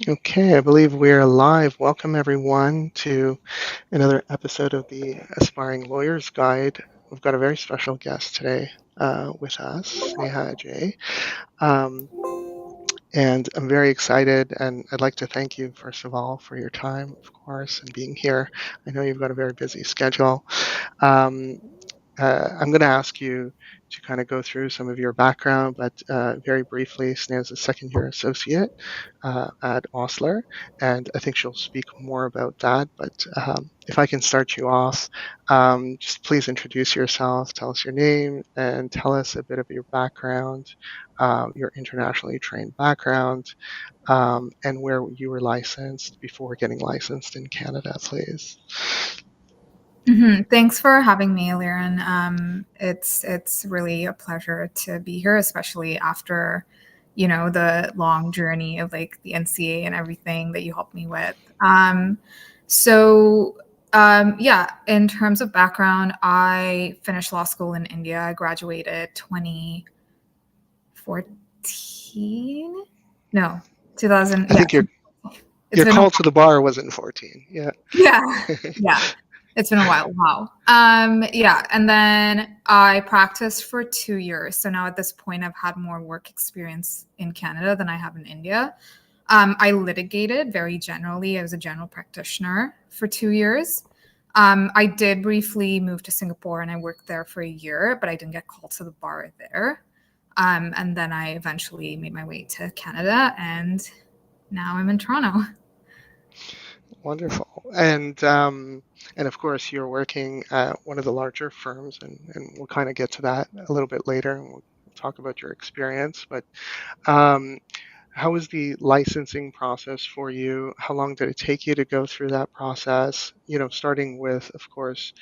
Okay, I believe we're live. Welcome everyone to another episode of the Aspiring Lawyers Guide. We've got a very special guest today with us, Sneha Ajay. Um, and I'm very excited, and I'd like to thank you, first of all, for your time, of course, and being here. I know you've got a very busy schedule. Um, I'm going to ask you to kind of go through some of your background, but very briefly, Sneha's a second-year associate at Osler, and I think she'll speak more about that. But if I can start you off, just please introduce yourself, tell us your name, and tell us a bit of your background, your internationally trained background, and where you were licensed before getting licensed in Canada, please. Thanks for having me, Liren. It's really a pleasure to be here, especially after, the long journey of like the NCA and everything that you helped me with. Yeah, in terms of background, I finished law school in India. I graduated 2014. No, 2000. I Yeah, think your it's your been a call to the bar was in 14. Yeah. yeah, yeah. It's been a while. Wow. Yeah. And then I practiced for 2 years. So now at this point, I've had more work experience in Canada than I have in India. I litigated very generally. I was a general practitioner for 2 years. I did briefly move to Singapore and I worked there for a year, but I didn't get called to the bar there. And then I eventually made my way to Canada and now I'm in Toronto. Wonderful. And of course, you're working at one of the larger firms, and we'll kind of get to that a little bit later, and we'll talk about your experience. But um, how was the licensing process for you? How long did it take you to go through that process? Starting with, of course,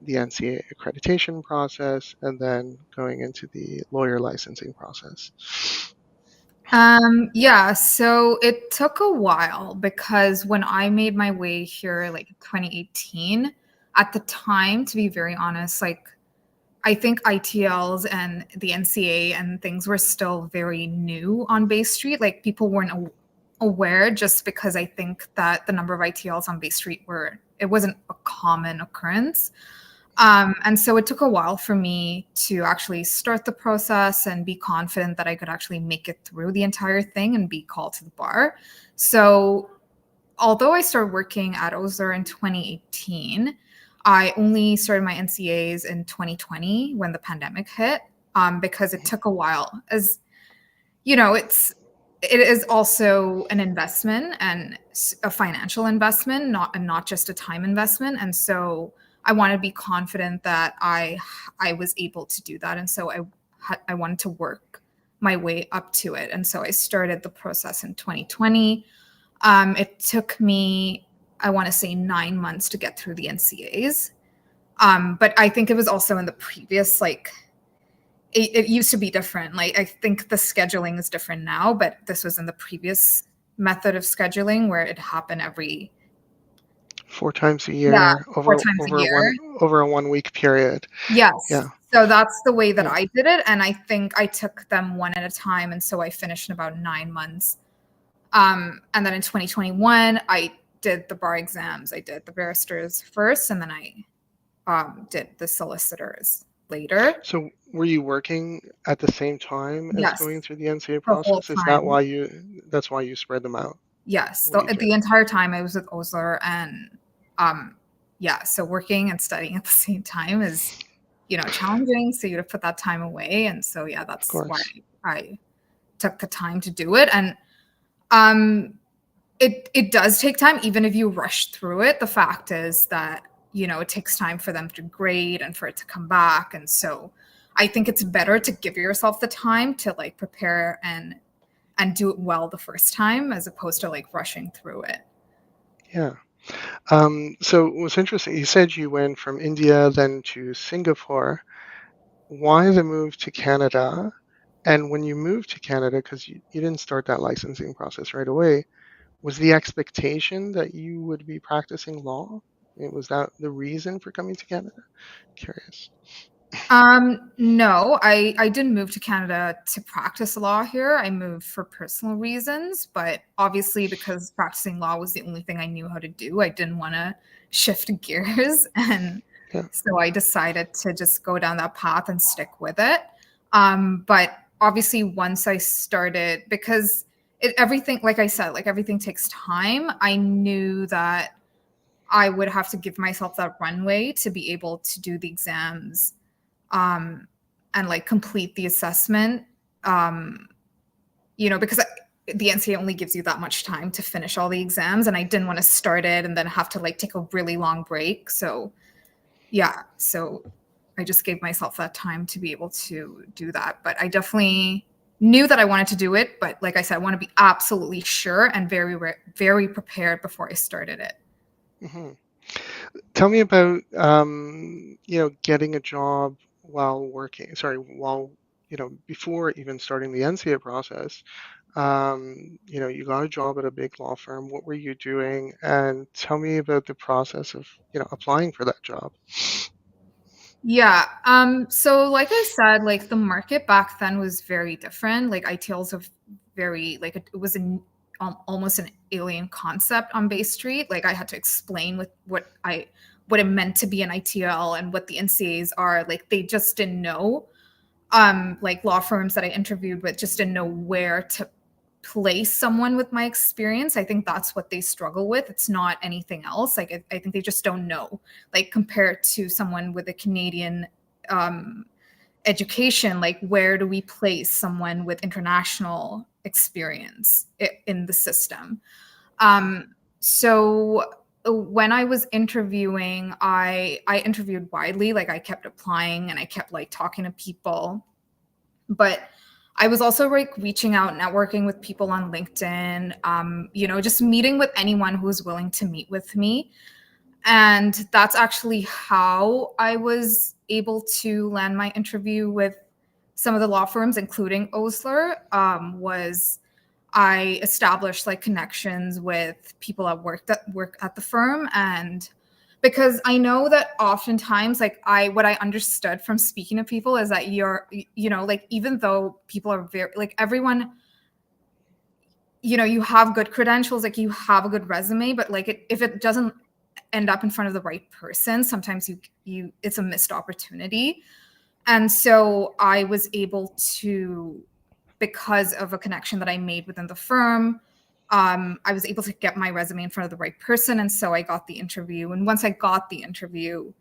the NCA accreditation process, and then going into the lawyer licensing process. Yeah, so it took a while because when I made my way here, like 2018, at the time, to be very honest, like I think ITLs and the NCA and things were still very new on Bay Street. Like people weren't aware just because I think that the number of ITLs on Bay Street it wasn't a common occurrence. And so it took a while for me to actually start the process and be confident that I could actually make it through the entire thing and be called to the bar. So although I started working at Osler in 2018, I only started my NCAs in 2020 when the pandemic hit, because it took a while. As you know, it is also an investment and a financial investment, not just a time investment. And so I want to be confident that I was able to do that. And so I wanted to work my way up to it. And so I started the process in 2020. It took me, I want to say, 9 months to get through the NCAs. But I think it was also in the previous, like, it used to be different. Like, I think the scheduling is different now, but this was in the previous method of scheduling where it happened every 4 times a yeah year four over times a over year. a 1 week period. Yes. Yeah. So that's the way that Yeah. I did it, and I think I took them one at a time, and so I finished in about 9 months. And then in 2021, I did the bar exams. I did the barristers first, and then I did the solicitors later. So were you working at the same time as Yes, going through the NCA the whole process? Is that time. why that's why you spread them out? Yes, What you did? the entire time I was with Osler, and yeah, so working and studying at the same time is, challenging. So you have to put that time away, and so yeah, Of that's why course. I took the time to do it. And um, it does take time, even if you rush through it. The fact is that it takes time for them to grade and for it to come back, and so I think it's better to give yourself the time to like prepare and do it well the first time as opposed to like rushing through it. Yeah. So it was interesting. You said you went from India then to Singapore. Why the move to Canada? And when you moved to Canada, because you didn't start that licensing process right away, was the expectation that you would be practicing law? Was that the reason for coming to Canada? Curious. No, I didn't move to Canada to practice law here. I moved for personal reasons, but obviously because practicing law was the only thing I knew how to do, I didn't want to shift gears, and Yeah. so I decided to just go down that path and stick with it. But obviously once I started, because everything, like I said, like everything takes time, I knew that I would have to give myself that runway to be able to do the exams, um, and like complete the assessment. Um, because the NCA only gives you that much time to finish all the exams, and I didn't want to start it and then have to like take a really long break. So yeah, so I just gave myself that time to be able to do that. But I definitely knew that I wanted to do it. But like I said, I want to be absolutely sure and very prepared before I started it. Hmm. Tell me about getting a job while working. Sorry, while before even starting the NCA process. You got a job at a big law firm. What were you doing? And tell me about the process of applying for that job. Yeah. So like I said, like the market back then was very different. Like ITLs have very like it was almost an alien concept on Bay Street. Like I had to explain what it meant to be an ITL and what the NCAs are. Like they just didn't know. Like law firms that I interviewed with just didn't know where to place someone with my experience. I think that's what they struggle with. It's not anything else. Like I think they just don't know. Like compared to someone with a Canadian um, education, like where do we place someone with international experience in the system? So when I was interviewing, I interviewed widely. Like I kept applying and I kept like talking to people, but I was also like reaching out, networking with people on LinkedIn, just meeting with anyone who was willing to meet with me. And that's actually how I was able to land my interview with some of the law firms, including Osler. Was I established like connections with people that work at the firm, and because I know that oftentimes like I what I understood from speaking to people is that like even though people are very like everyone, you have good credentials, like you have a good resume, but like if it doesn't end up in front of the right person, sometimes you it's a missed opportunity. And so I was able to, because of a connection that I made within the firm, I was able to get my resume in front of the right person. And so I got the interview. And once I got the interview,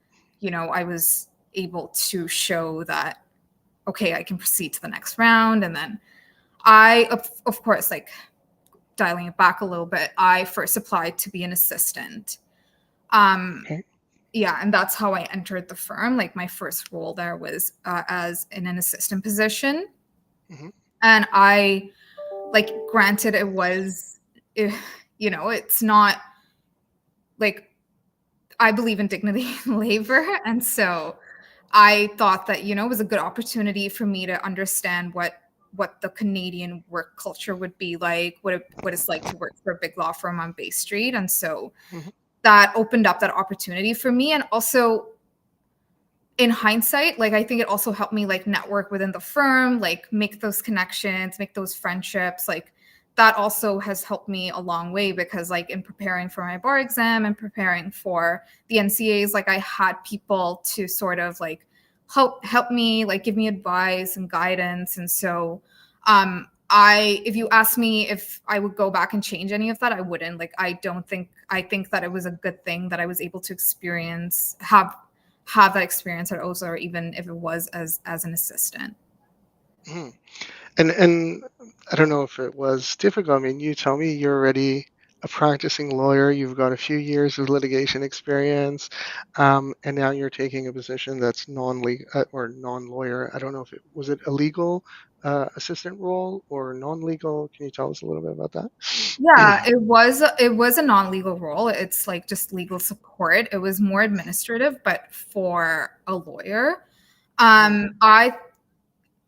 I was able to show that, okay, I can proceed to the next round. And then of course, like dialing it back a little bit, I first applied to be an assistant. Um, Okay. yeah, and that's how I entered the firm. Like my first role there was as in an assistant position. Hmm. And I, like, granted, it was, eh, it's not like I believe in dignity in labor. And so I thought that, it was a good opportunity for me to understand what the Canadian work culture would be like, what it's like to work for a big law firm on Bay Street. And so Hmm. that opened up that opportunity for me. And also in hindsight, like I think it also helped me like network within the firm, like make those connections, make those friendships. Like that also has helped me a long way, because like in preparing for my bar exam and preparing for the NCAs, like I had people to sort of like help me, like give me advice and guidance. And so if you ask me if I would go back and change any of that, I wouldn't. Like I think that it was a good thing that I was able to have that experience at OSA, or even if it was as an assistant. Hmm. And I don't know if it was difficult. I mean, you tell me you're already a practicing lawyer. You've got a few years of litigation experience, and now you're taking a position that's non-legal or non-lawyer. I don't know if it was it a legal assistant role or non-legal. Can you tell us a little bit about that? Yeah, it was a non-legal role. It's like just legal support. It was more administrative, but for a lawyer. Hmm.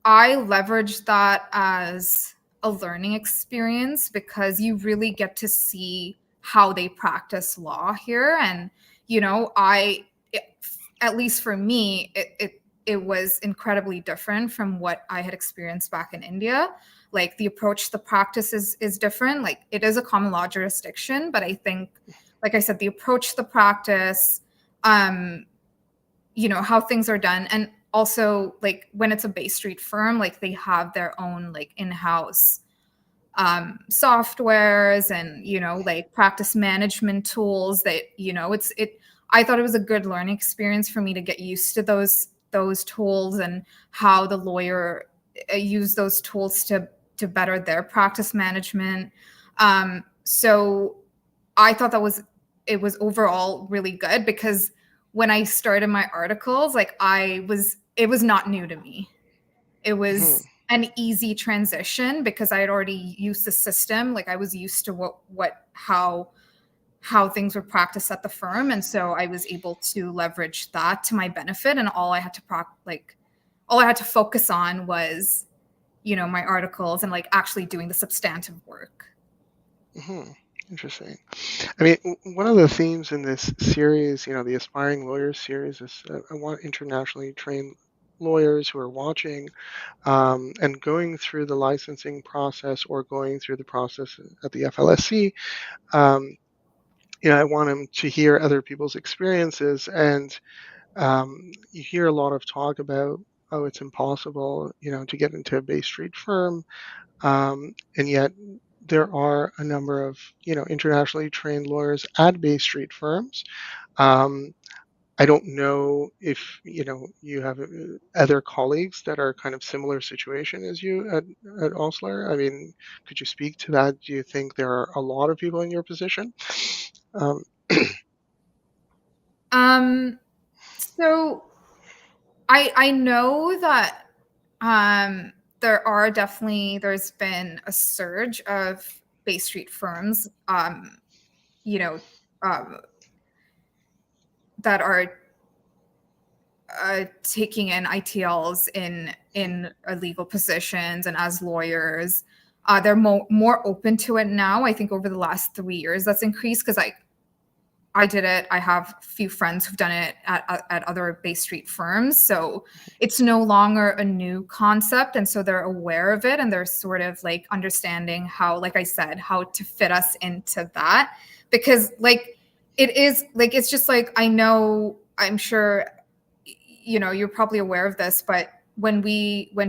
I leveraged that as a learning experience, because you really get to see how they practice law here. And, I, it, at least for me, it was incredibly different from what I had experienced back in India. Like the approach, the practice is different. Like it is a common law jurisdiction, but I think, like I said, the approach, the practice, um, how things are done, and also like when it's a Bay Street firm, like they have their own like in-house softwares and like practice management tools that I thought it was a good learning experience for me to get used to those tools and how the lawyer use those tools to better their practice management. So I thought it was overall really good, because when I started my articles, like it was not new to me. It Hmm. was an easy transition because I had already used the system. Like I was used to how things were practiced at the firm, and so I was able to leverage that to my benefit. And all I had to focus on was my articles and like actually doing the substantive work. Hmm. Interesting. I mean, one of the themes in this series, the Aspiring Lawyers series, is I want internationally trained lawyers who are watching and going through the licensing process or going through the process at the FLSC. Um, I want them to hear other people's experiences, and you hear a lot of talk about, oh, it's impossible, to get into a Bay Street firm, and yet there are a number of, internationally trained lawyers at Bay Street firms. Um, I don't know if you have other colleagues that are kind of similar situation as you at Osler. I mean, could you speak to that? Do you think there are a lot of people in your position? Um, Um, so I know that there's been a surge of Bay Street firms, you know, um, that are taking in ITLs in legal positions and as lawyers. They're more open to it now. I think over the last 3 years, that's increased because I did it. I have a few friends who've done it at other Bay Street firms. So it's no longer a new concept. And so they're aware of it and they're sort of like understanding how, like I said, how to fit us into that. Because like it is like, it's just like, I'm sure, you're probably aware of this, but when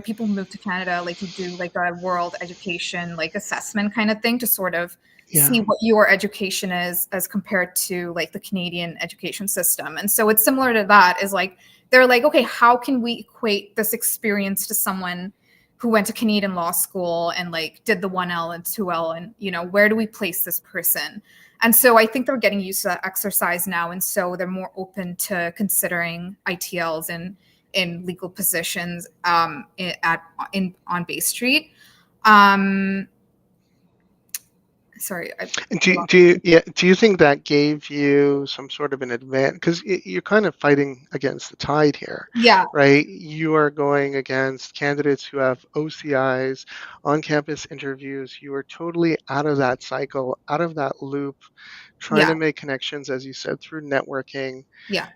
people move to Canada, like you do like a world education like assessment kind of thing to sort of see yeah. what your education is as compared to like the Canadian education system. And so it's similar to that, is like they're like, okay, how can we equate this experience to someone who went to Canadian law school and like did the 1L and 2L, and where do we place this person? And so I think they're getting used to that exercise now, and so they're more open to considering ITLs in legal positions on Bay Street. Um, sorry, And do you think that gave you some sort of an advantage? Because you're kind of fighting against the tide here, yeah, right? You are going against candidates who have OCIs, on-campus interviews. You are totally out of that cycle, out of that loop, trying yeah, to make connections, as you said, through networking. yeah,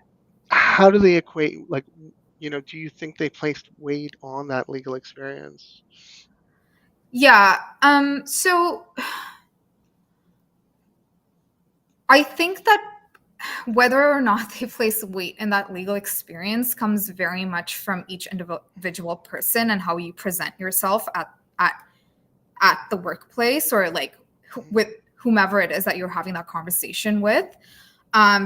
How do they equate? Like, do you think they placed weight on that legal experience? yeah. So I think that whether or not they place weight in that legal experience comes very much from each individual person and how you present yourself at at the workplace, or like with whomever it is that you're having that conversation with.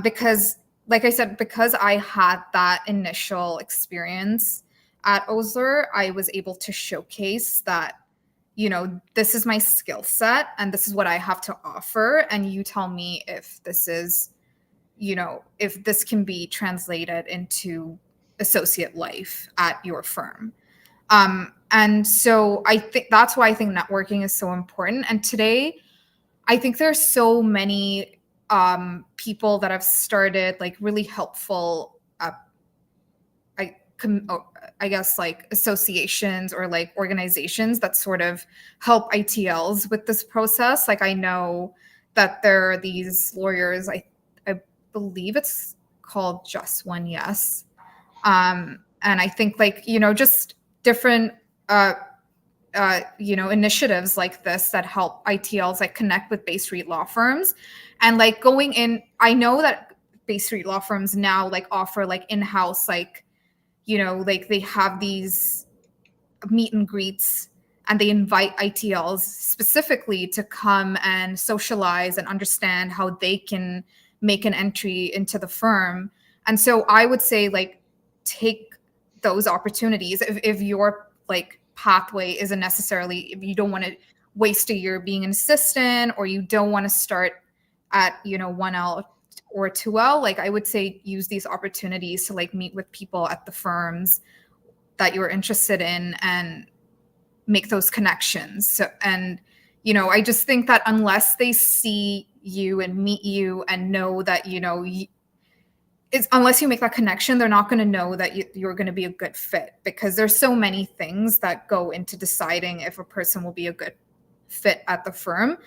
Because like I said, because I had that initial experience at Osler, I was able to showcase that, this is my skill set and this is what I have to offer. And you tell me if this is, if this can be translated into associate life at your firm. And so I think that's why I think networking is so important. And today, I think there's so many people that have started like really helpful, I, I guess like associations or like organizations that sort of help ITLs with this process. Like I know that there are these lawyers. I believe it's called Just One Yes, And I think like, just different initiatives like this that help ITLs like connect with Bay Street law firms. And like going in, I know that Bay Street law firms now like offer like in-house, like, like they have these meet and greets, and they invite ITLs specifically to come and socialize and understand how they can make an entry into the firm. And so I would say like take those opportunities if your like pathway isn't necessarily, if you don't want to waste a year being an assistant, or you don't want to start at 1L or 2L, like I would say use these opportunities to like meet with people at the firms that you're interested in and make those connections. So, and I just think that unless they see you and meet you and know that it's, unless you make that connection, they're not going to know that you're going to be a good fit, because there's so many things that go into deciding if a person will be a good fit at the firm.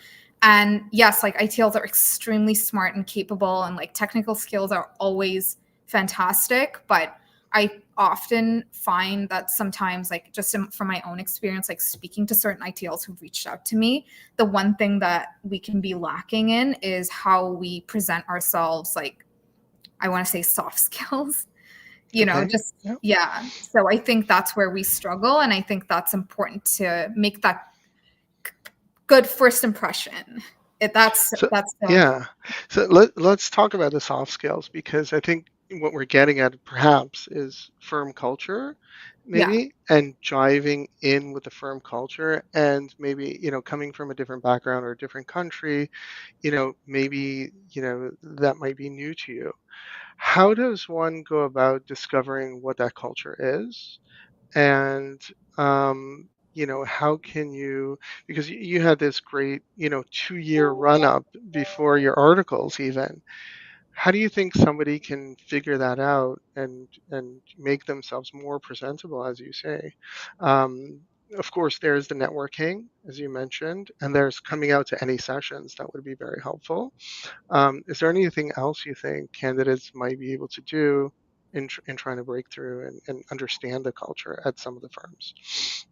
And yes, like ITLs are extremely smart and capable, and like technical skills are always fantastic, but I often find that sometimes, like just from my own experience, like speaking to certain ITLs who've reached out to me, the one thing that we can be lacking in is how we present ourselves, like I want to say soft skills, Okay. just, Yeah. yeah. So I think that's where we struggle. And I think that's important to make that good first impression. So That's so yeah. important. So let's talk about the soft skills, because I think what we're getting at perhaps is firm culture, Yeah. maybe, and jiving in with the firm culture, and maybe, coming from a different background or a different country, maybe, that might be new to you. How does one go about discovering what that culture is? And how can you, because you had this great 2-year run up before your articles even, how do you think somebody can figure that out and make themselves more presentable, as you say? um, of course, there's the networking, as you mentioned, and there's coming out to any sessions. That would be very helpful. Is there anything else you think candidates might be able to do in trying to break through and understand the culture at some of the firms?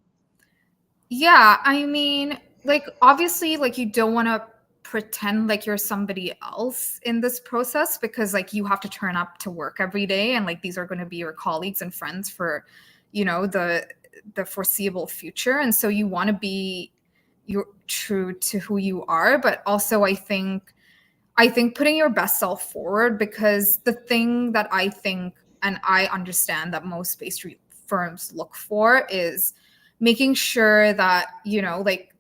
Yeah, I mean, like obviously like you don't want to pretend like you're somebody else in this process, because like you have to turn up to work every day, and like these are going to be your colleagues and friends for, the foreseeable future. And so you want to be your true to who you are, but also I think putting your best self forward, because the thing that I think and I understand that most Bay Street firms look for is making sure that, like,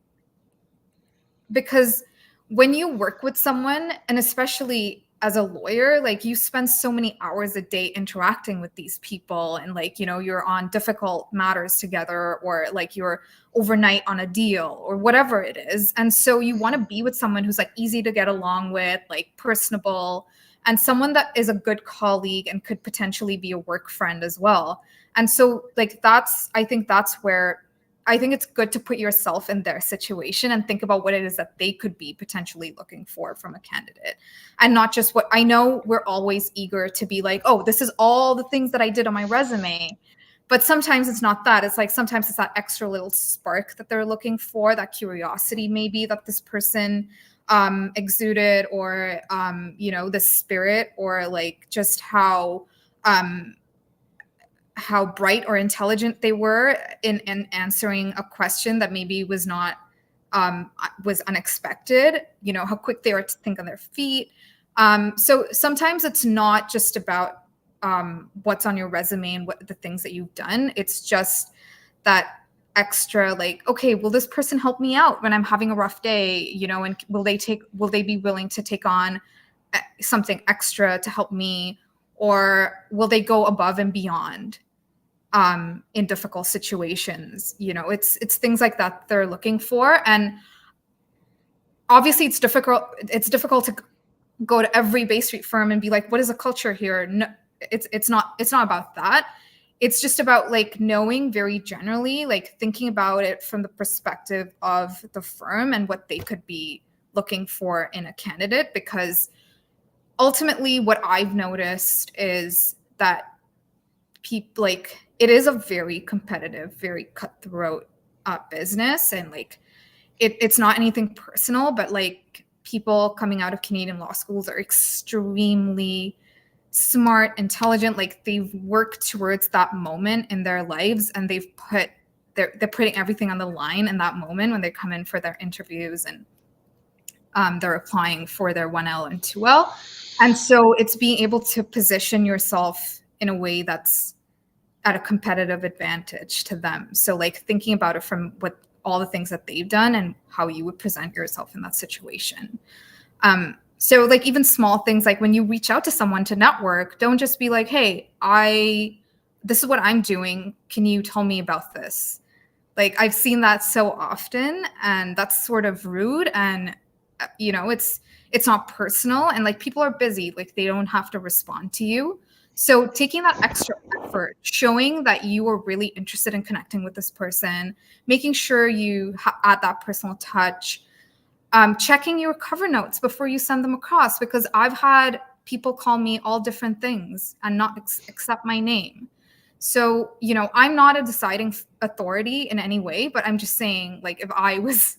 because when you work with someone, and especially as a lawyer, like you spend so many hours a day interacting with these people, and like you're on difficult matters together, or like you're overnight on a deal or whatever it is. And so you want to be with someone who's like easy to get along with, like personable, and someone that is a good colleague and could potentially be a work friend as well. And so like I think that's where I think it's good to put yourself in their situation and think about what it is that they could be potentially looking for from a candidate. And not just what I know. We're always eager to be like, oh, this is all the things that I did on my resume. But sometimes it's not that. It's like sometimes it's that extra little spark that they're looking for, that curiosity maybe that this person exuded, or, the spirit, or like just how bright or intelligent they were in answering a question that maybe was unexpected, how quick they are to think on their feet. So sometimes it's not just about what's on your resume and what the things that you've done. It's just that extra, like, okay, will this person help me out when I'm having a rough day, and will they be willing to take on something extra to help me, or will they go above and beyond in difficult situations. It's things like that they're looking for. And obviously it's difficult to go to every Bay Street firm and be like, what is the culture here? No, it's not about that. It's just about like knowing very generally, like thinking about it from the perspective of the firm and what they could be looking for in a candidate. Because ultimately what I've noticed is that people like it is a very competitive, very cutthroat business, and like it's not anything personal, but like people coming out of Canadian law schools are extremely smart, intelligent, like they've worked towards that moment in their lives, and they're putting everything on the line in that moment when they come in for their interviews, and they're applying for their 1L and 2L. And so it's being able to position yourself in a way that's at a competitive advantage to them. So like thinking about it from what all the things that they've done and how you would present yourself in that situation. So like even small things like when you reach out to someone to network, don't just be like, hey, this is what I'm doing. Can you tell me about this? Like I've seen that so often, and that's sort of rude, and it's not personal, and like people are busy, like they don't have to respond to you. So taking that extra effort, showing that you are really interested in connecting with this person, making sure you add that personal touch, checking your cover notes before you send them across, because I've had people call me all different things and not accept my name. So, I'm not a deciding authority in any way, but I'm just saying, like, if I was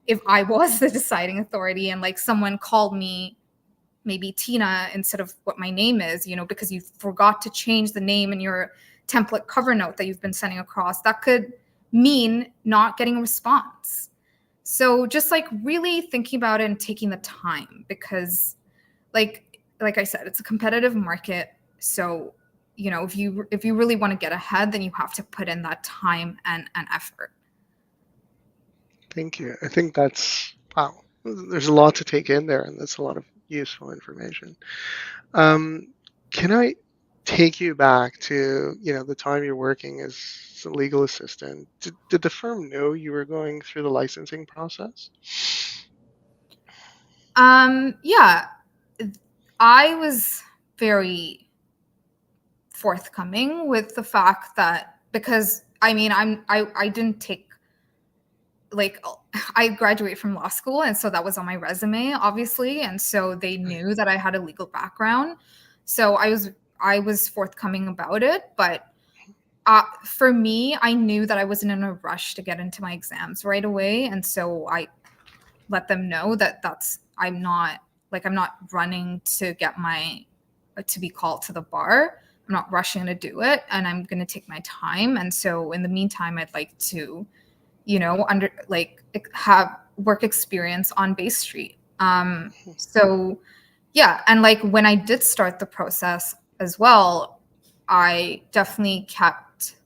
the deciding authority and like someone called me maybe Tina instead of what my name is, because you forgot to change the name in your template cover note that you've been sending across, that could mean not getting a response. So just like really thinking about it and taking the time, because like I said, it's a competitive market. So, if you really want to get ahead, then you have to put in that time and effort. Thank you. I think that's wow. There's a lot to take in there, and that's a lot of useful information. Um, can I take you back to, the time you're working as a legal assistant? Did the firm know you were going through the licensing process? Yeah, I was very forthcoming with the fact that, because I mean, I didn't take, like, I graduated from law school, and so that was on my resume, obviously, and so they knew that I had a legal background. So I was forthcoming about it, but for me, I knew that I wasn't in a rush to get into my exams right away, and so I let them know that I'm not running to be called to the bar. I'm not rushing to do it, and I'm going to take my time. And so in the meantime, I'd like to, have work experience on Bay Street. So yeah, and like when I did start the process as well, I definitely kept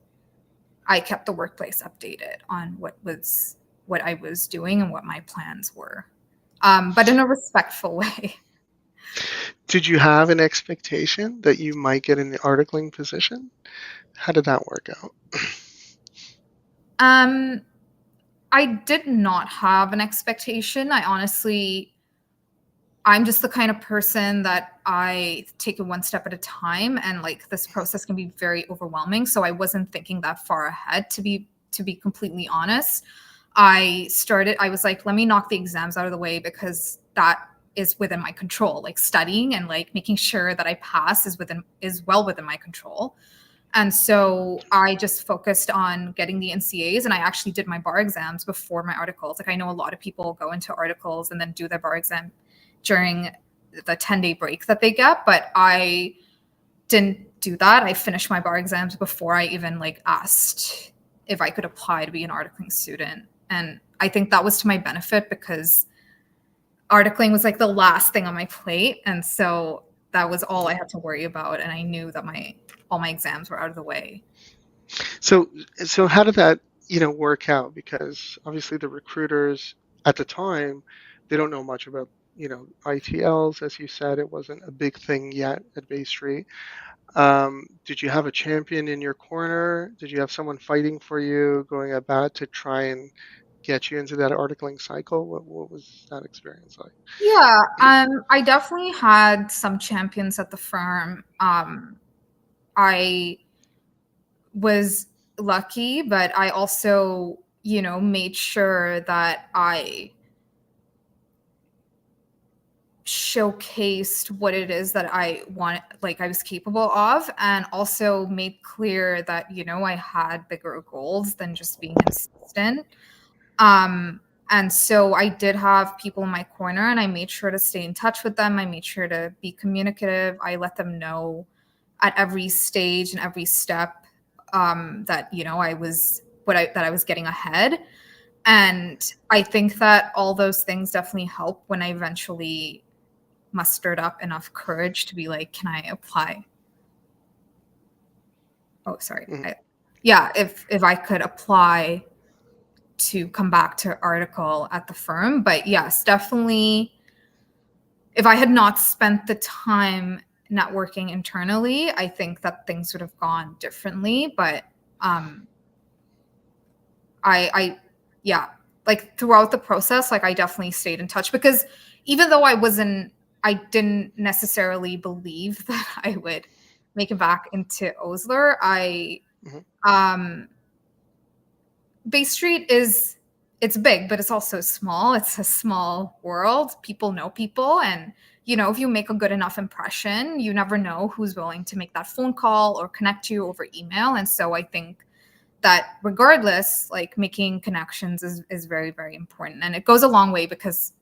the workplace updated on what I was doing and what my plans were, but in a respectful way. Did you have an expectation that you might get in the articling position? How did that work out? Um, I did not have an expectation. I'm just the kind of person that I take it one step at a time, and like this process can be very overwhelming. So I wasn't thinking that far ahead, to be completely honest. I was like, let me knock the exams out of the way, because that is within my control. Like studying and like making sure that I pass is well within my control. And so I just focused on getting the NCAs, and I actually did my bar exams before my articles. Like I know a lot of people go into articles and then do their bar exam during the 10-day break that they get, but I didn't do that. I finished my bar exams before I even like asked if I could apply to be an articling student. And I think that was to my benefit, because articling was like the last thing on my plate, and so that was all I had to worry about, and I knew that all my exams were out of the way. So, so how did that, work out? Because obviously the recruiters at the time, they don't know much about, ITLs. As you said, it wasn't a big thing yet at Bay Street. Did you have a champion in your corner? Did you have someone fighting for you, going at bat to try and get you into that articling cycle? What was that experience like? Yeah, I definitely had some champions at the firm. I was lucky, but I also, made sure that I showcased what it is that I want, like I was capable of, and also made clear that, you know, I had bigger goals than just being an assistant. And so I did have people in my corner, and I made sure to stay in touch with them. I made sure to be communicative. I let them know at every stage and every step, that, you know, I was that I was getting ahead. And I think that all those things definitely help when I eventually mustered up enough courage to be like, can I apply? Oh, sorry. Mhm. Yeah, if I could apply to come back to article at the firm. But yes, definitely, if I had not spent the time networking internally, I think that things would have gone differently. But um, I yeah, like throughout the process, like I definitely stayed in touch, because even though I didn't necessarily believe that I would make it back into Osler. Mhm. Um, Bay Street is, it's big, but it's also small. It's a small world. People know people, and you know, if you make a good enough impression, you never know who's willing to make that phone call or connect you over email. And so I think that regardless, like making connections is very, very important. And it goes a long way, because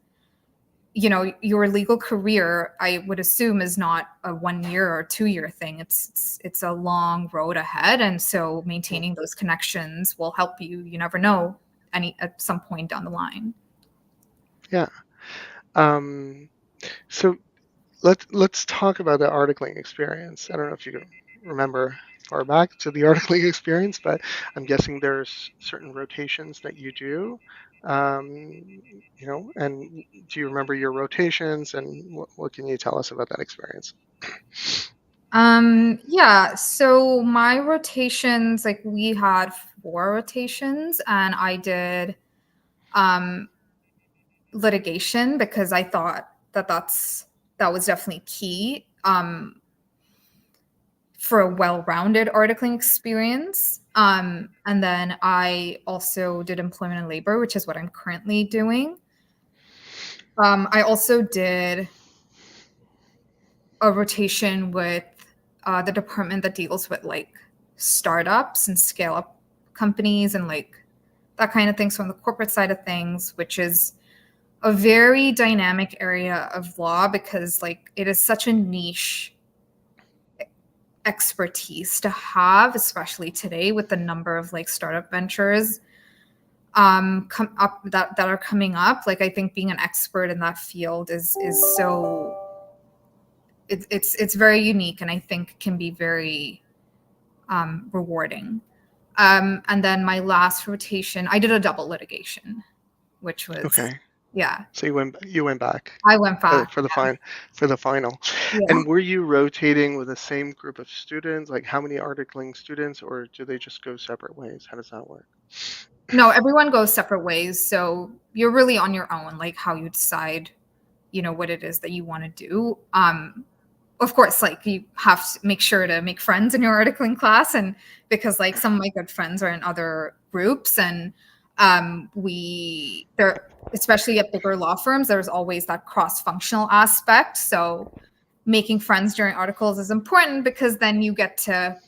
you know, your legal career, I would assume, is not a 1 year or 2 year thing. It's a long road ahead. And so Mhm. maintaining those connections will help you. You never know, any at some point down the line. Yeah. Um, so let's talk about the articling experience. I don't know if you can remember far back to the articling experience, but I'm guessing there's certain rotations that you do. And do you remember your rotations, and what can you tell us about that experience? Yeah, so my rotations, like we had 4 rotations, and I did um litigation, because I thought that that was definitely key, for a well-rounded articling experience. And then I also did employment and labor, which is what I'm currently doing. I also did a rotation with the department that deals with like startups and scale up companies and like that kind of thing. So on the corporate side of things, which is a very dynamic area of law, because like it is such a niche expertise to have, especially today with the number of like startup ventures come up that are coming up. Like I think being an expert in that field is so it's very unique, and I think can be very rewarding. And then my last rotation, I did a double litigation, which was, Okay, yeah, so you went back I went back. for the final. Yeah. And were you rotating with the same group of students? Like how many articling students, or do they just go separate ways? How does that work? No, everyone goes separate ways. So you're really on your own, like how you decide, you know, what it is that you want to do. Of course, like you have to make sure to make friends in your articling class, and because like some of my good friends are in other groups, and we there, especially at bigger law firms, there's always that cross-functional aspect. So making friends during articles is important, because then you get to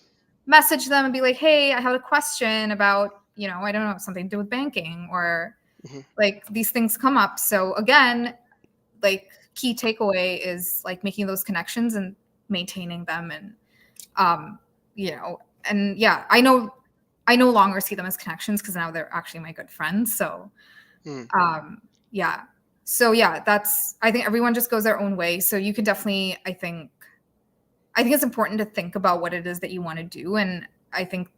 message them and be like, hey, I have a question about, you know, I don't know, something to do with banking, or Mhm. like these things come up. So again, like key takeaway is like making those connections and maintaining them. And um you know, and yeah, I no longer see them as connections, because now they're actually my good friends. So Mm. um yeah, so yeah, that's, I think everyone just goes their own way. So you can definitely, I think it's important to think about what it is that you want to do. And I think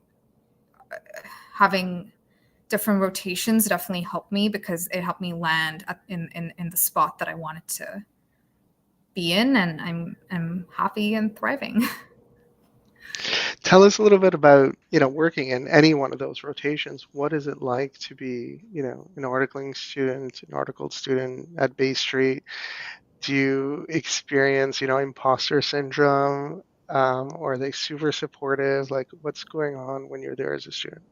having different rotations definitely helped me, because it helped me land in the spot that I wanted to be in. And I'm happy and thriving. Tell us a little bit about, working in any one of those rotations. What is it like to be, an articling student, an articled student at Bay Street? Do you experience, imposter syndrome? Or are they super supportive? Like, what's going on when you're there as a student?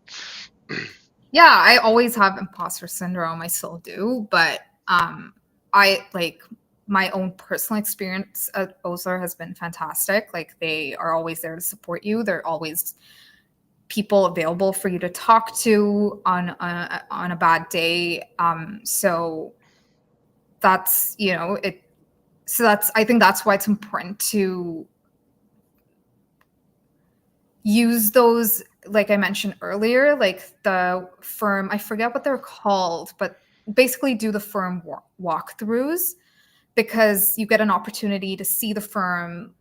Yeah, I always have imposter syndrome. I still do, but I like. my own personal experience at Osler has been fantastic. Like they are always there to support you. They're always people available for you to talk to on a bad day. So that's it. So that's I think that's why it's important to use those, like I mentioned earlier, like the firm, I forget what they're called, but basically do the firm walkthroughs, because you get an opportunity to see the firm,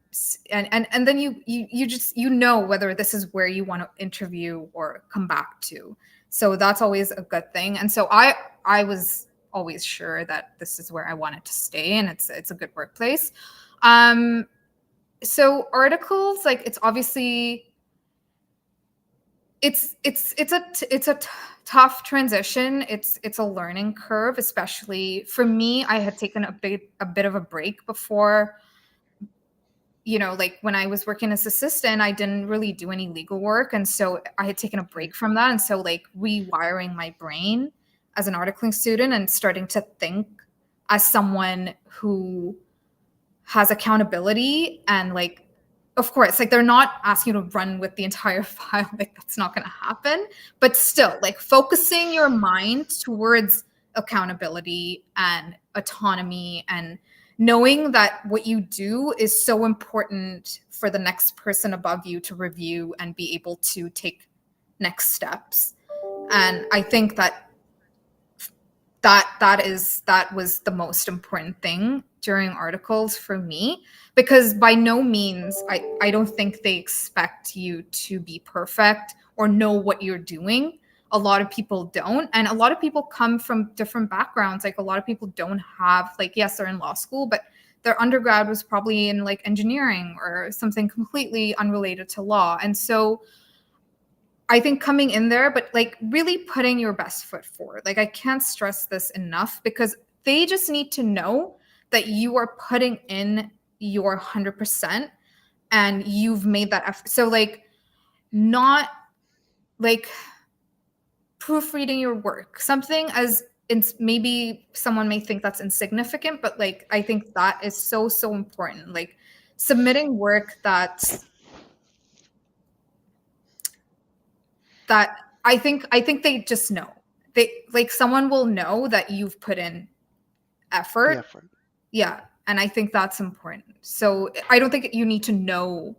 and then you just whether this is where you want to interview or come back to. So that's always a good thing. And so I was always sure that this is where I wanted to stay, and it's a good workplace. So articles, like it's obviously it's a tough transition. It's a learning curve, especially for me. I had taken a bit of a break before. Like when I was working as assistant, I didn't really do any legal work, and so I had taken a Okay. break from that. And so like rewiring my brain as an articling student and starting to think as someone who has accountability, and like of course, like they're not asking you to run with the entire file, like that's not going to happen, but still like focusing your mind towards accountability and autonomy, and knowing that what you do is so important for the next person above you to review and be able to take next steps. And I think that was the most important thing during articles for me, because by no means I don't think they expect you to be perfect or know what you're doing. A lot of people don't, and a lot of people come from different backgrounds. Like a lot of people don't have, like, yes, they're in law school, but their undergrad was probably in like engineering or something completely unrelated to law. And so I think coming in there, but like really putting your best foot forward. Like I can't stress this enough, because they just need to know that you are putting in your 100% and you've made that effort. So like not like proofreading your work, something as maybe someone may think that's insignificant, but like I think that is so important. Like submitting work that I think they just know. They like someone will know that you've put in The effort. effort. Yeah, and I think that's important. So I don't think you need to know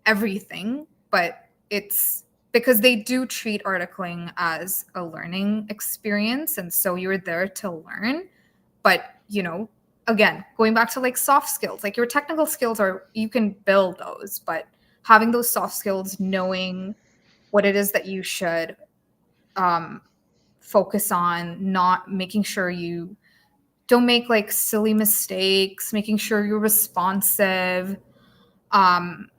everything, but it's because they do treat articling as a learning experience, and so you're there to learn. But again, going back to like soft skills, like your technical skills are, you can build those, but having those soft skills, knowing what it is that you should um, focus on, not making sure you don't make like silly mistakes, making sure you're responsive. Um,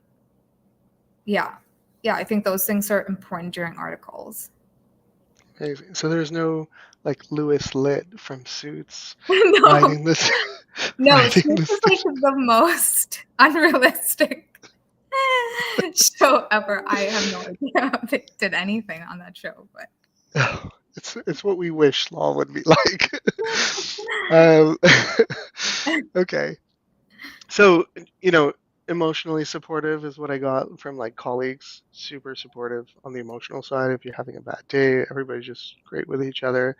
yeah. Yeah, I think those things are important during articles. Amazing. So there's no like Lewis Litt from Suits No, writing this no, writing Sneak is this. like the most unrealistic show ever. I have no idea if they did anything on that show, but Oh, it's what we wish law would be like. um, okay. So, you know, emotionally supportive is what I got from like colleagues. Super supportive on the emotional side. If you're having a bad day, everybody's just great with each other.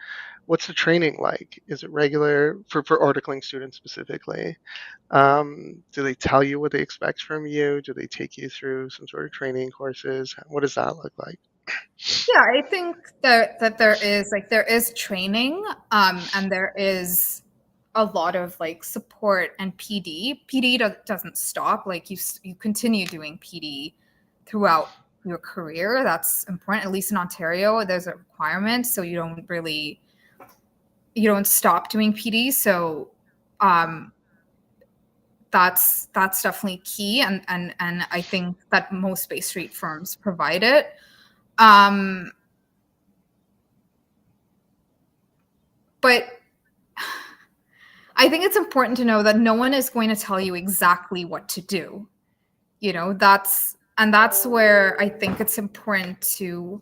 What's the training like? Is it regular for articling students specifically? Do they tell you what they expect from you? Do they take you through some sort of training courses? What does that look like? yeah, I think that there is training, and there is a lot of like support and PD. PD doesn't stop. Like you continue doing PD throughout your career. That's important. At least in Ontario, there's a requirement, so you don't stop doing PD. So um, that's definitely key, and I think that most Bay Street firms provide it. Um, but I think it's important to know that no one is going to tell you exactly what to do. That's where I think it's important to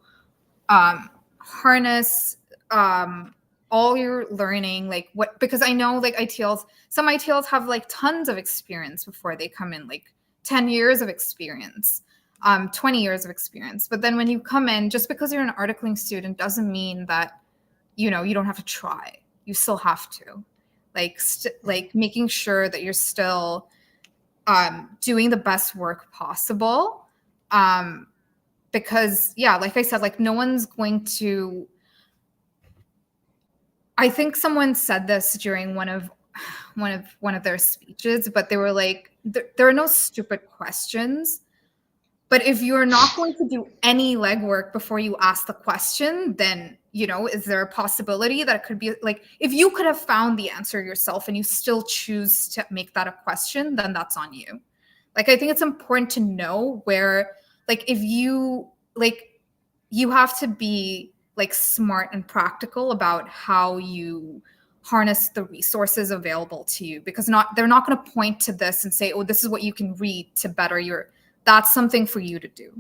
harness um, all your learning, like what, because I know like ITLs, some ITLs have like tons of experience before they come in, like 10 years of experience, 20 years of experience. But then when you come in, just because you're an articling student doesn't mean that, you know, you don't have to try. You still have to. Like, Mhm. like making sure that you're still doing the best work possible. Um, because yeah, like I said, like no one's going to, I think someone said this during one of their speeches, but they were like, there are no stupid questions. But if you're not going to do any legwork before you ask the question, then, you know, is there a possibility that it could be like, if you could have found the answer yourself and you still choose to make that a question, then that's on you. Like, I think it's important to know where, like, if you, like, you have to be like smart and practical about how you harness the resources available to you, because not they're not going to point to this and say, oh, this is what you can read to better your, that's something for you to do.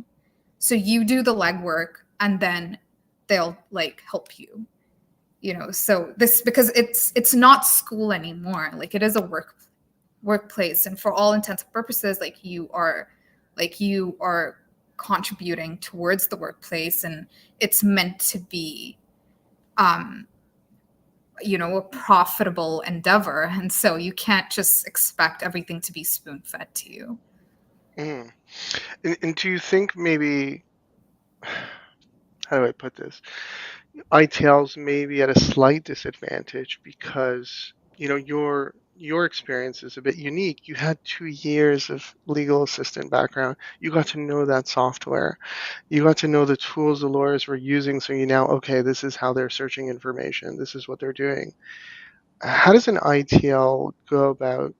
So you do the legwork and then they'll like help you, you know. So this, because it's not school anymore, like it is a workplace, and for all intents and purposes, like you are contributing towards the workplace, and it's meant to be um you know, a profitable endeavor, and so you can't just expect everything to be spoon fed to you. Mhm. And do you think maybe, how do I put this? ITLs may be at a slight disadvantage because, you know, your experience is a bit unique. You had 2 years of legal assistant background. You got to know that software. You got to know the tools the lawyers were using. So you now, okay, this is how they're searching information. This is what they're doing. How does an ITL go about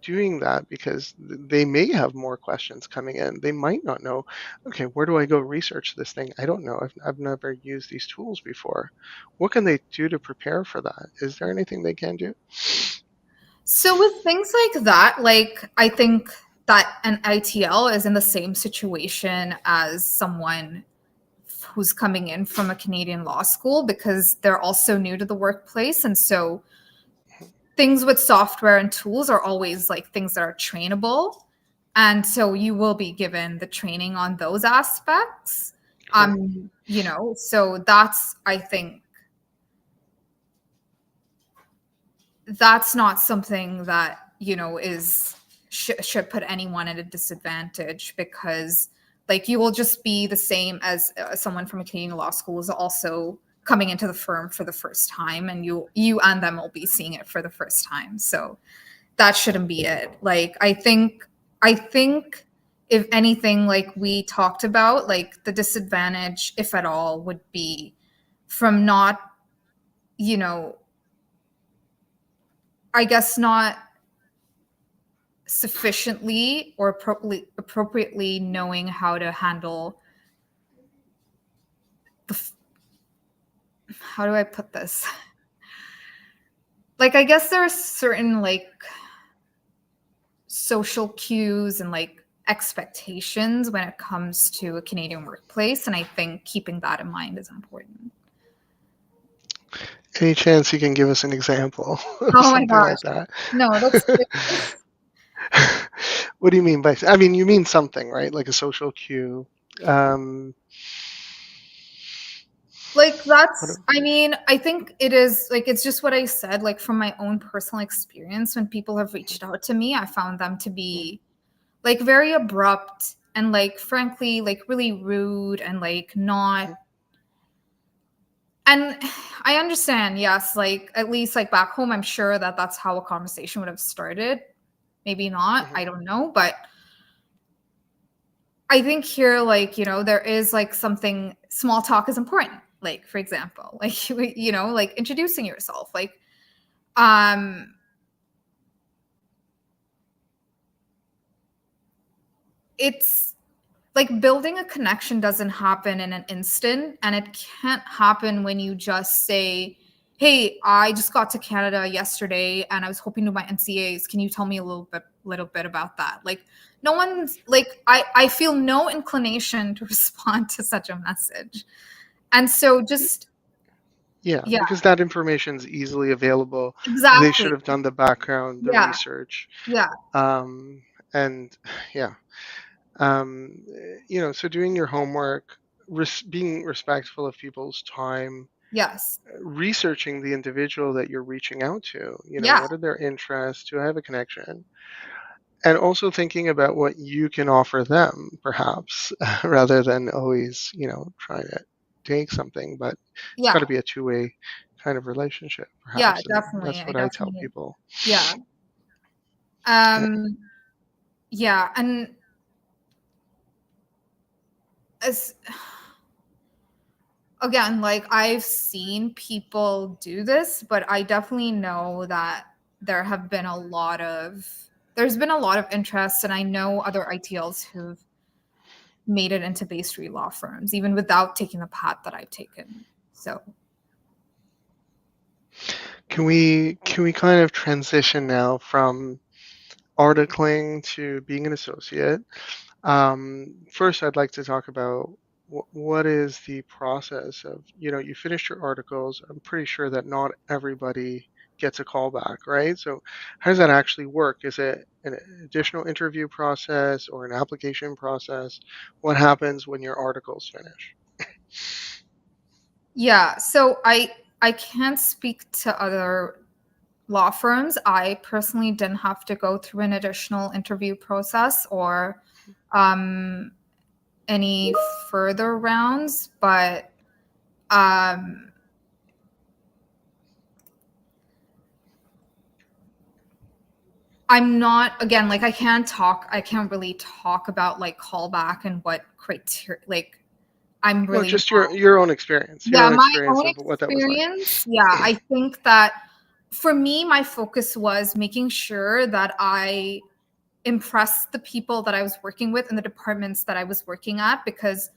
doing that? Because they may have more questions coming in. They might not know, okay, where do I go research this thing? I don't know. I've never used these tools before. What can they do to prepare for that? Is there anything they can do? So with things like that, like I think that an ITL is in the same situation as someone who's coming in from a Canadian law school, because they're also new to the workplace, and so things with software and tools are always like things that are trainable. And so you will be given the training on those aspects. Cool. You know, so that's, I think that's not something that, you know, is should put anyone at a disadvantage, because like you will just be the same as someone from a Canadian law school is also coming into the firm for the first time, and you and them will be seeing it for the first time. So that shouldn't be it. Like I think if anything, like we talked about, like the disadvantage, if at all, would be from not, you know, I guess not sufficiently or appropriately knowing how to handle the, how do I put this? Like I guess there are certain like social cues and like expectations when it comes to a Canadian workplace, and I think keeping that in mind is important. Any chance you can give us an example of Oh my something gosh. like that? No, that's ridiculous. What do you mean by? I mean, you mean something, right? Like a social cue. Um, Like what? that's, I mean, I think it is like it's just what I said, like from my own personal experience, when people have reached out to me, I found them to be like very abrupt and like frankly like really rude and like not, and I understand, yes, like at least like back home I'm sure that that's how a conversation would have started. Maybe not, I don't know, but I think here, like, you know, there is like something, small talk is important. Like, for example, like, you know, like introducing yourself. Like, um, it's like building a connection doesn't happen in an instant. And it can't happen when you just say, hey, I just got to Canada yesterday and I was hoping to do my NCAs. Can you tell me a little bit about that? Like, no one's like, I feel no inclination to respond to such a message. And so just Yeah, Yeah, because that information is easily available. They exactly. should have done the background, the Yeah, research, yeah, um, and yeah, so doing your homework, being respectful of people's time, yes, researching the individual that you're reaching out to. yeah, What are their interests? Do I have a connection? And also thinking about what you can offer them, perhaps, rather than always, trying to take something. But it's yeah, got to be a two-way kind of relationship, yeah, perhaps. And definitely. that's I what I tell definitely, people. yeah. Uh, Um, yeah, and as again, like I've seen people do this, but I definitely know that there have been a lot of there's been a lot of interest, and I know other ITLs who've made it into Bay Street law firms, even without taking the path that I've taken. So can we kind of transition now from articling to being an associate? First, I'd like to talk about what is the process of, you finished your articles. I'm pretty sure that not everybody gets a callback, right? So, how does that actually work? Is it an additional interview process or an application process? What happens when your articles finish? yeah, so I can't speak to other law firms. I personally didn't have to go through an additional interview process or um, any further rounds, but um, I'm not again like I can't really talk about like callback and what criteria like I'm No, really just your own experience, yeah, my own of what that was like. experience. Yeah, I think that for me, my focus was making sure that I impressed the people that I was working with and the departments that I was working at because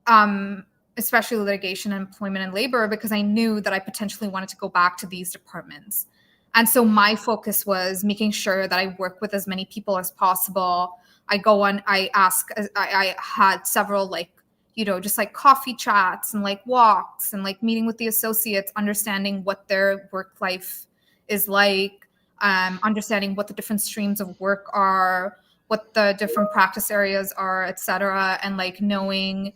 um, especially litigation, employment, and labor, because I knew that I potentially wanted to go back to these departments. And so my focus was making sure that I work with as many people as possible. I had several just like coffee chats and like walks and like meeting with the associates, understanding what their work life is like, understanding what the different streams of work are, what the different practice areas are, et cetera, and like knowing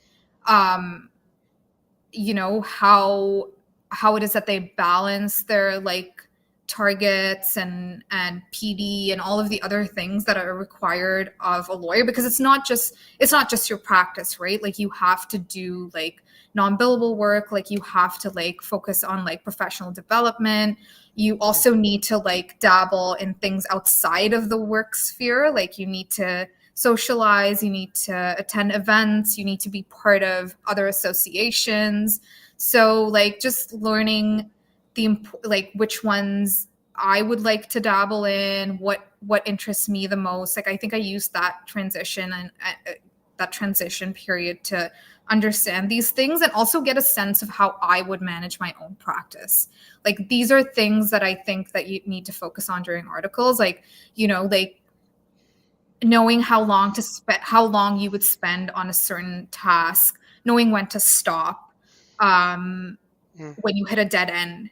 um how it is that they balance their like targets and PD and all of the other things that are required of a lawyer because it's not just your practice, right? Like you have to do like non-billable work, like you have to like focus on like professional development. You also need to like dabble in things outside of the work sphere, like you need to socialize, you need to attend events, you need to be part of other associations. So like just learning like which ones I would like to dabble in, what interests me the most. Like I think I used that transition and that transition period to understand these things and also get a sense of how I would manage my own practice. Like these are things that I think that you need to focus on during articles, like like knowing how long you would spend on a certain task, knowing when to stop, um, Mm. when you hit a dead end,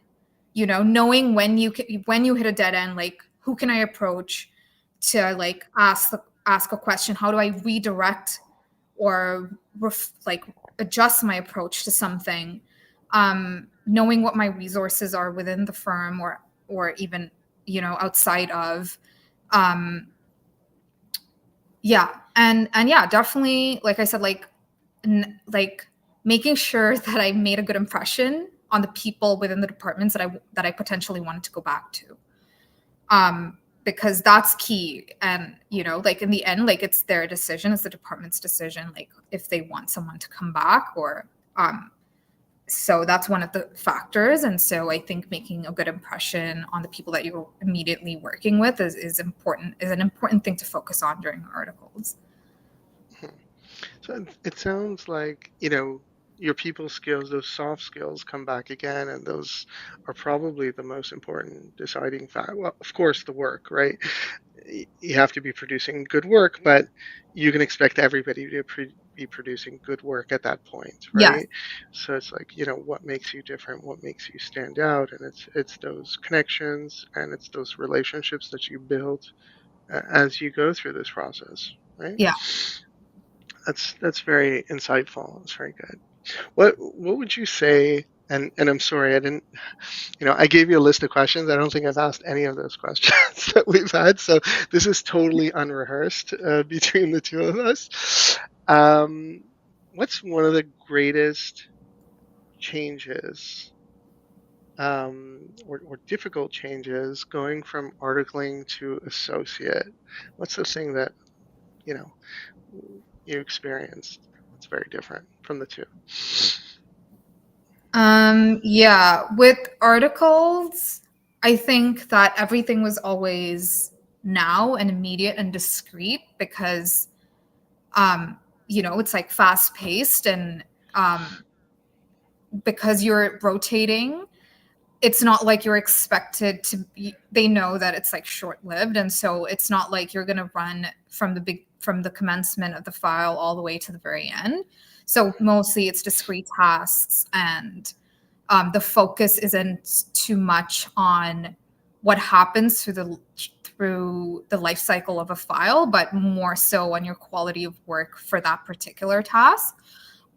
knowing when you hit a dead end, like who can I approach to like ask a question? How do I redirect or like adjust my approach to something? Knowing what my resources are within the firm or even outside of. Um, yeah, and yeah, definitely, like I said, like making sure that I made a good impression on the people within the departments that I potentially wanted to go back to. Because that's key. And like in the end, like it's their decision, it's the department's decision, like if they want someone to come back or so that's one of the factors. And so I think making a good impression on the people that you're immediately working with is an important thing to focus on during articles. So it sounds like, your people skills, those soft skills come back again, and those are probably the most important deciding factor. Well, of course, the work, right? you have to be producing good work, but you can expect everybody to be producing good work at that point, Yes. right? So it's like, what makes you different, what makes you stand out, and it's those connections and it's those relationships that you build as you go through this process, right? Yeah. That's very insightful. It's very good. What would you say? And I'm sorry, I didn't. I gave you a list of questions. I don't think I've asked any of those questions that we've had. So this is totally unrehearsed between the two of us. Um, what's one of the greatest changes or difficult changes going from articling to associate? What's the thing that you know you experienced that's very different from the two? Yeah, with articles, I think that everything was always now and immediate and discreet because um, it's like fast paced and um because you're rotating, it's not like you're expected to be, they know that it's like short lived, and so it's not like you're going to run from the commencement of the file all the way to the very end. So mostly it's discrete tasks, and the focus isn't too much on what happens through the life cycle of a file, but more so on your quality of work for that particular task.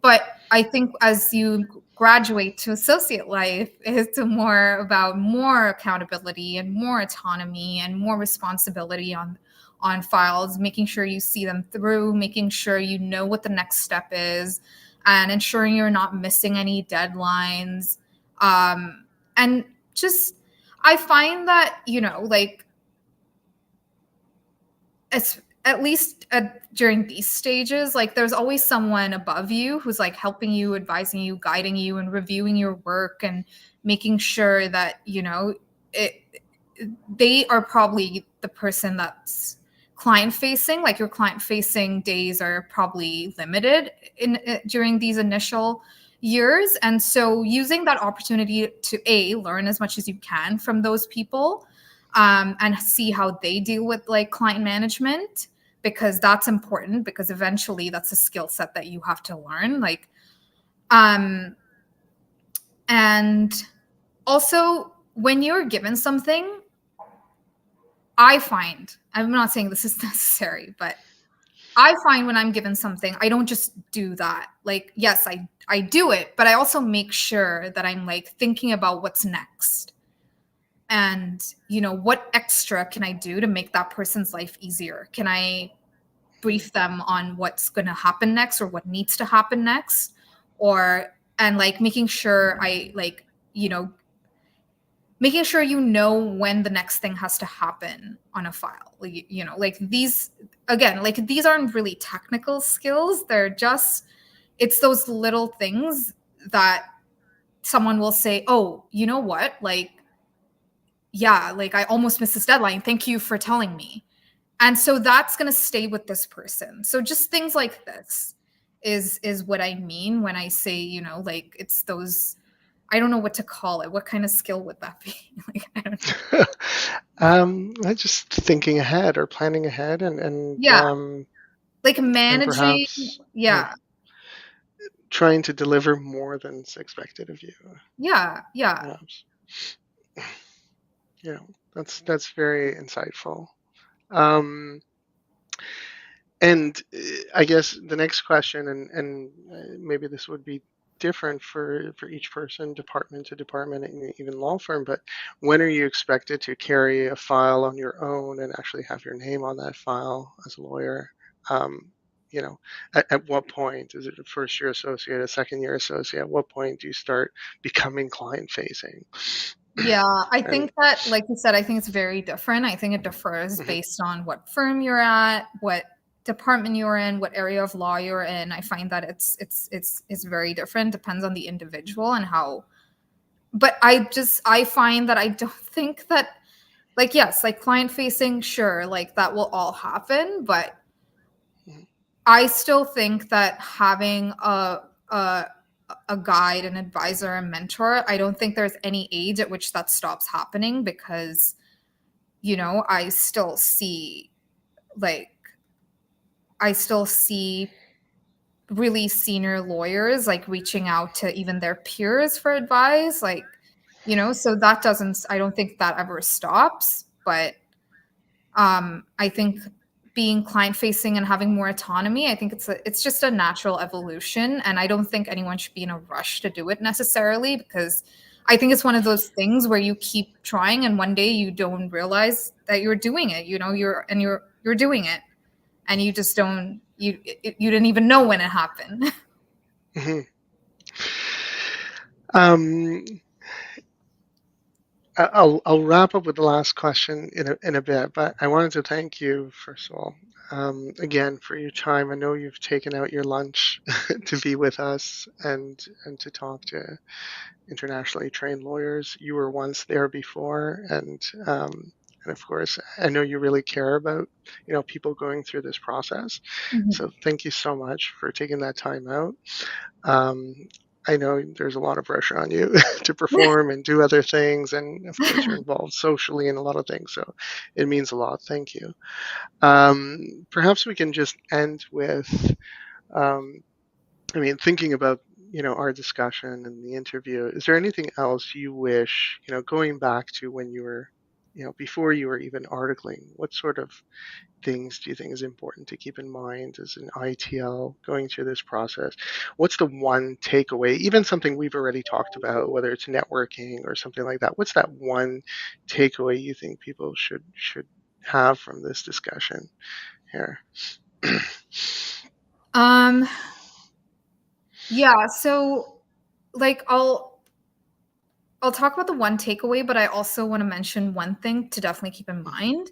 But I think as you graduate to associate life, it's more about more accountability and more autonomy and more responsibility on files, making sure you see them through, making sure you know what the next step is, and ensuring you're not missing any deadlines. And just, I find that, like, as at least during these stages, like there's always someone above you who's like helping you, advising you, guiding you, and reviewing your work and making sure that it they are probably the person that's client facing. Like your client facing days are probably limited during these initial years, and so using that opportunity to learn as much as you can from those people, and see how they deal with like client management, because that's important, because eventually that's a skill set that you have to learn, like um and also when you're given something, I'm not saying this is necessary, but I find when I'm given something, I don't just do that. Like, yes, I do it, but I also make sure that I'm like thinking about what's next. And, what extra can I do to make that person's life easier? Can I brief them on what's going to happen next or what needs to happen next? Or, and like making sure you know, making sure when the next thing has to happen on a file. Like, like these, again, like these aren't really technical skills. They're just, it's those little things that someone will say, oh, you know what? Like, yeah, like I almost missed this deadline. Thank you for telling me. And so that's going to stay with this person. So just things like this is what I mean when I say, like it's those, I don't know what to call it. What kind of skill would that be? Like, I don't know. Just thinking ahead or planning ahead and Yeah, like and managing. perhaps Yeah, trying to deliver more than's expected of you. yeah, yeah. Perhaps, that's very insightful. Um, and I guess the next question, and maybe this would be different for each person, department to department, and even law firm. But when are you expected to carry a file on your own and actually have your name on that file as a lawyer? Um, you know, at what point is it a first year associate, a second year associate? At what point do you start becoming client facing? Yeah, I And think that, like you said, I think it's very different. I think it differs mhm, based on what firm you're at, what department you're in, what area of law you're in. I find that it's very different, depends on the individual and how. But I find that I don't think that, like, yes, like client facing, sure, like that will all happen, but mhm, I still think that having a a guide, an advisor, a mentor, I don't think there's any age at which that stops happening, because I still see like I still see really senior lawyers like reaching out to even their peers for advice, so that doesn't I don't think that ever stops, but I think being client facing and having more autonomy, I think it's just a natural evolution, and I don't think anyone should be in a rush to do it necessarily, because I think it's one of those things where you keep trying and one day you don't realize that you're doing it. You're doing it, and you just don't you didn't even know when it happened. Mhm. Um, I'll wrap up with the last question in a bit, but I wanted to thank you first of all, again for your time. I know you've taken out your lunch to be with us and to talk to internationally trained lawyers. You were once there before, and of course, I know you really care about people going through this process. So thank you so much for taking that time out. Um, I know there's a lot of pressure on you to perform and do other things, and of course, you're involved socially in a lot of things, so it means a lot. Thank you. Perhaps we can just end with, um, I mean, thinking about our discussion and the interview. Is there anything else you wish, going back to when you were, before you were even articling? What sort of things do you think is important to keep in mind as an ITL going through this process? What's the one takeaway, even something we've already talked about, whether it's networking or something like that? What's that one takeaway you think people should have from this discussion here? um yeah, so like I'll talk about the one takeaway, but I also want to mention one thing to definitely keep in mind.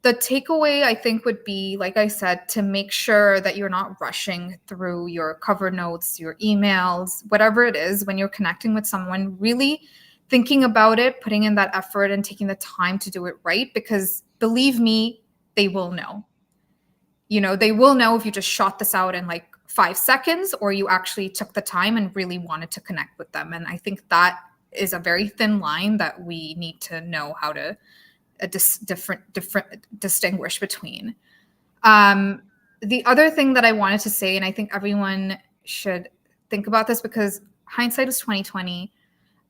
The takeaway, I think, would be, like I said, to make sure that you're not rushing through your cover notes, your emails, whatever it is, when you're connecting with someone, really thinking about it, putting in that effort, and taking the time to do it right. Because believe me, they will know. They will know if you just shot this out in like 5 seconds or you actually took the time and really wanted to connect with them. And I think that is a very thin line that we need to know how to different distinguish between. Um, the other thing that I wanted to say, and I think everyone should think about this, because hindsight is 2020,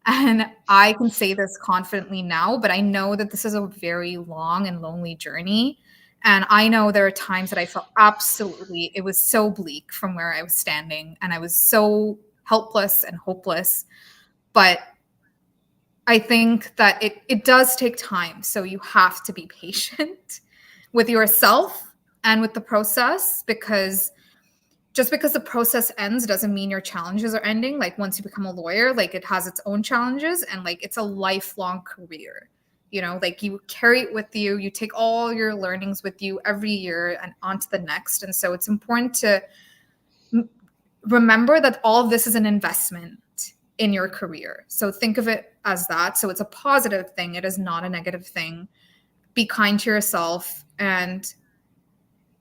and I can say this confidently now, but I know that this is a very long and lonely journey. And I know there are times that I felt absolutely, it was so bleak from where I was standing, and I was so helpless and hopeless. But I think that it does take time. So you have to be patient with yourself and with the process, because just because the process ends doesn't mean your challenges are ending. Like once you become a lawyer, like it has its own challenges, and like it's a lifelong career. Like you carry it with you, you take all your learnings with you every year and on to the next. And so it's important to remember that all of this is an investment in your career. So think of it as that. So it's a positive thing, it is not a negative thing. Be kind to yourself, and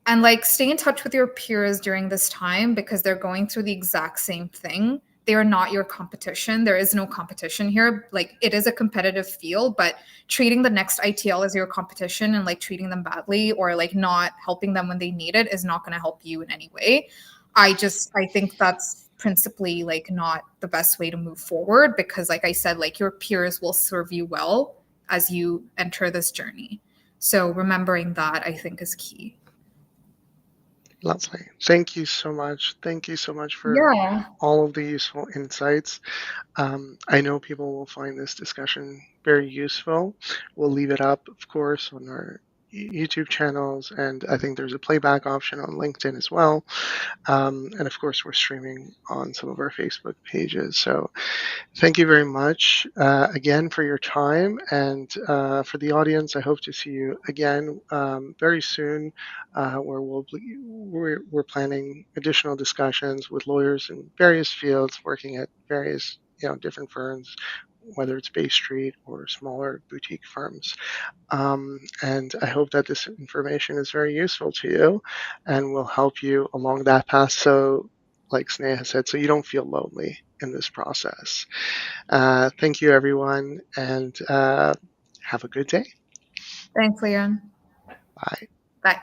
like stay in touch with your peers during this time, because they're going through the exact same thing. They are not your competition. There is no competition here. Like it is a competitive field, but treating the next ITL as your competition and like treating them badly or like not helping them when they need it is not going to help you in any way. I think that's principally like not the best way to move forward, because like I said, like your peers will serve you well as you enter this journey. So remembering that, I think, is key. Lovely. Thank you so much. Thank you so much for Yeah. all of the useful insights. I know people will find this discussion very useful. We'll leave it up, of course, on our YouTube channels, and I think there's a playback option on LinkedIn as well. And of course, we're streaming on some of our Facebook pages. So thank you very much again for your time. And for the audience, I hope to see you again very soon, where we're planning additional discussions with lawyers in various fields working at various different firms, whether it's Bay Street or smaller boutique firms. And I hope that this information is very useful to you and will help you along that path. So, like Sneha said, so you don't feel lonely in this process. Thank you, everyone, and have a good day. Thanks, Leon. Bye. Bye.